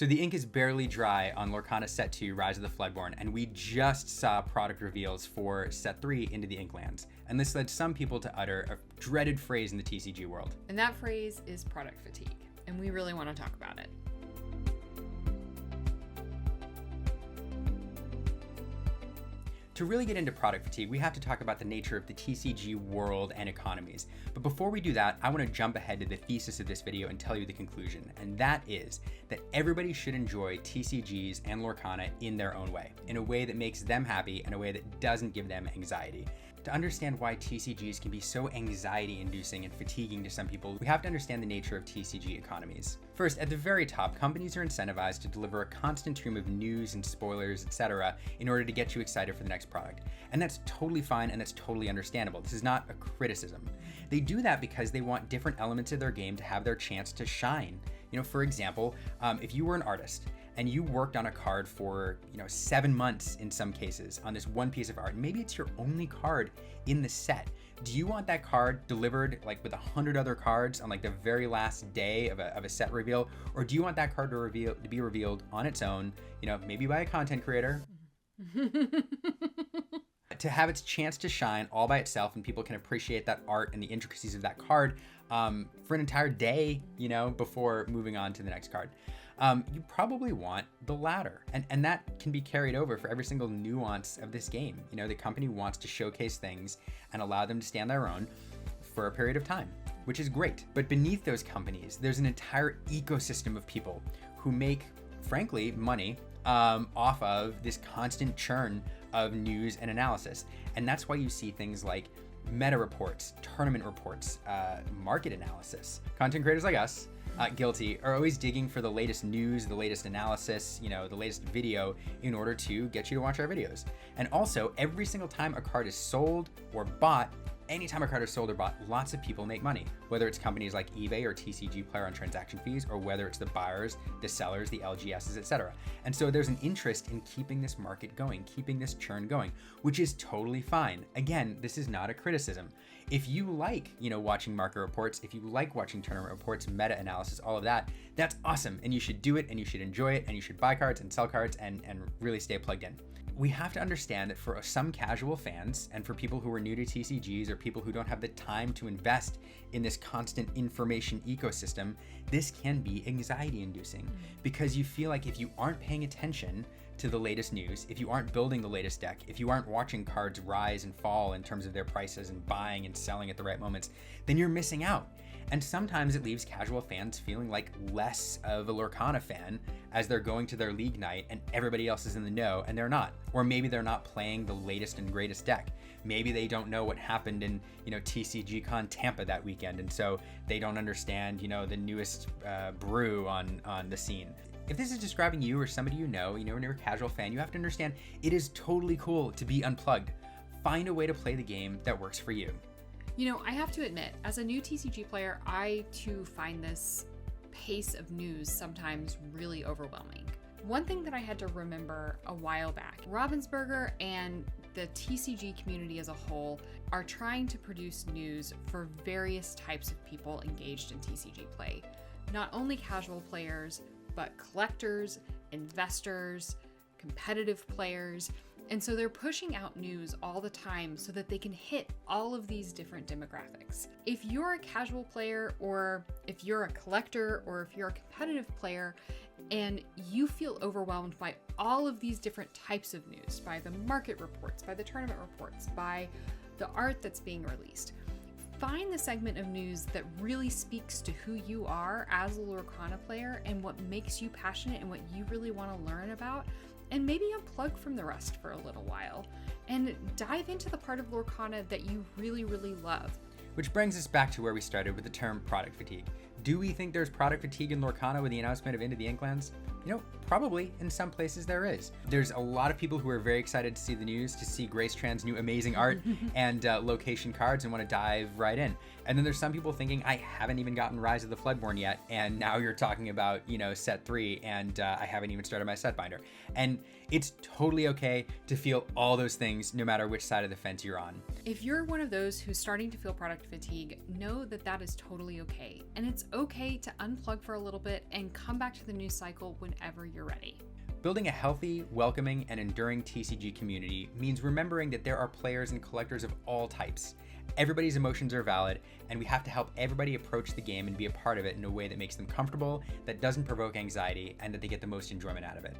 So the ink is barely dry on Lorcana Set 2 Rise of the Floodborn, and we just saw product reveals for Set 3 Into the Inklands. And this led some people to utter a dreaded phrase in the TCG world. And that phrase is product fatigue, and we really want to talk about it. To really get into product fatigue, we have to talk about the nature of the TCG world and economies. But before we do that, I want to jump ahead to the thesis of this video and tell you the conclusion, and that is that everybody should enjoy TCGs and Lorcana in their own way, in a way that makes them happy and a way that doesn't give them anxiety. To understand why TCGs can be so anxiety-inducing and fatiguing to some people, we have to understand the nature of TCG economies. First, at the very top, companies are incentivized to deliver a constant stream of news and spoilers, etc., in order to get you excited for the next product. And that's totally fine and that's totally understandable. This is not a criticism. They do that because they want different elements of their game to have their chance to shine. For example, if you were an artist and you worked on a card for 7 months in some cases on this one piece of art, and maybe it's your only card in the set, do you want that card delivered with 100 other cards on the very last day of a set reveal, or do you want that card to be revealed on its own, maybe by a content creator? To have its chance to shine all by itself and people can appreciate that art and the intricacies of that card for an entire day, before moving on to the next card. You probably want the latter. And that can be carried over for every single nuance of this game. The company wants to showcase things and allow them to stand their own for a period of time, which is great. But beneath those companies, there's an entire ecosystem of people who make, frankly, money off of this constant churn of news and analysis. And that's why you see things like meta reports, tournament reports, market analysis. Content creators like us, guilty, are always digging for the latest news, the latest analysis, the latest video in order to get you to watch our videos. And also, every single time a card is sold or bought, anytime a card is sold or bought, lots of people make money, whether it's companies like eBay or TCG Player on transaction fees, or whether it's the buyers, the sellers, the LGSs, etc. And so there's an interest in keeping this market going, keeping this churn going, which is totally fine. Again, this is not a criticism. If you like, watching market reports, if you like watching tournament reports, meta analysis, all of that, that's awesome. And you should do it and you should enjoy it and you should buy cards and sell cards and really stay plugged in. We have to understand that for some casual fans and for people who are new to TCGs or people who don't have the time to invest in this constant information ecosystem, this can be anxiety inducing because you feel like if you aren't paying attention to the latest news, if you aren't building the latest deck, if you aren't watching cards rise and fall in terms of their prices and buying and selling at the right moments, then you're missing out. And sometimes it leaves casual fans feeling like less of a Lorcana fan as they're going to their league night and everybody else is in the know and they're not. Or maybe they're not playing the latest and greatest deck. Maybe they don't know what happened in, TCG Con Tampa that weekend, and so they don't understand, the newest brew on the scene. If this is describing you or somebody and you're a casual fan, you have to understand it is totally cool to be unplugged. Find a way to play the game that works for you. I have to admit, as a new TCG player, I too find this pace of news sometimes really overwhelming. One thing that I had to remember a while back, Ravensburger and the TCG community as a whole are trying to produce news for various types of people engaged in TCG play. Not only casual players, but collectors, investors, competitive players. And so they're pushing out news all the time so that they can hit all of these different demographics. If you're a casual player, or if you're a collector, or if you're a competitive player, and you feel overwhelmed by all of these different types of news, by the market reports, by the tournament reports, by the art that's being released, find the segment of news that really speaks to who you are as a Lorcana player and what makes you passionate and what you really want to learn about, and maybe unplug from the rest for a little while and dive into the part of Lorcana that you really, really love. Which brings us back to where we started with the term product fatigue. Do we think there's product fatigue in Lorcana with the announcement of Into the Inklands? Probably in some places there is. There's a lot of people who are very excited to see the news, to see Grace Tran's new amazing art and location cards and want to dive right in. And then there's some people thinking, I haven't even gotten Rise of the Floodborn yet, and now you're talking about, set 3, and I haven't even started my set binder. And it's totally okay to feel all those things no matter which side of the fence you're on. If you're one of those who's starting to feel product fatigue, know that that is totally okay. And it's okay to unplug for a little bit and come back to the news cycle whenever you're ready. Building a healthy, welcoming, and enduring TCG community means remembering that there are players and collectors of all types. Everybody's emotions are valid, and we have to help everybody approach the game and be a part of it in a way that makes them comfortable, that doesn't provoke anxiety, and that they get the most enjoyment out of it.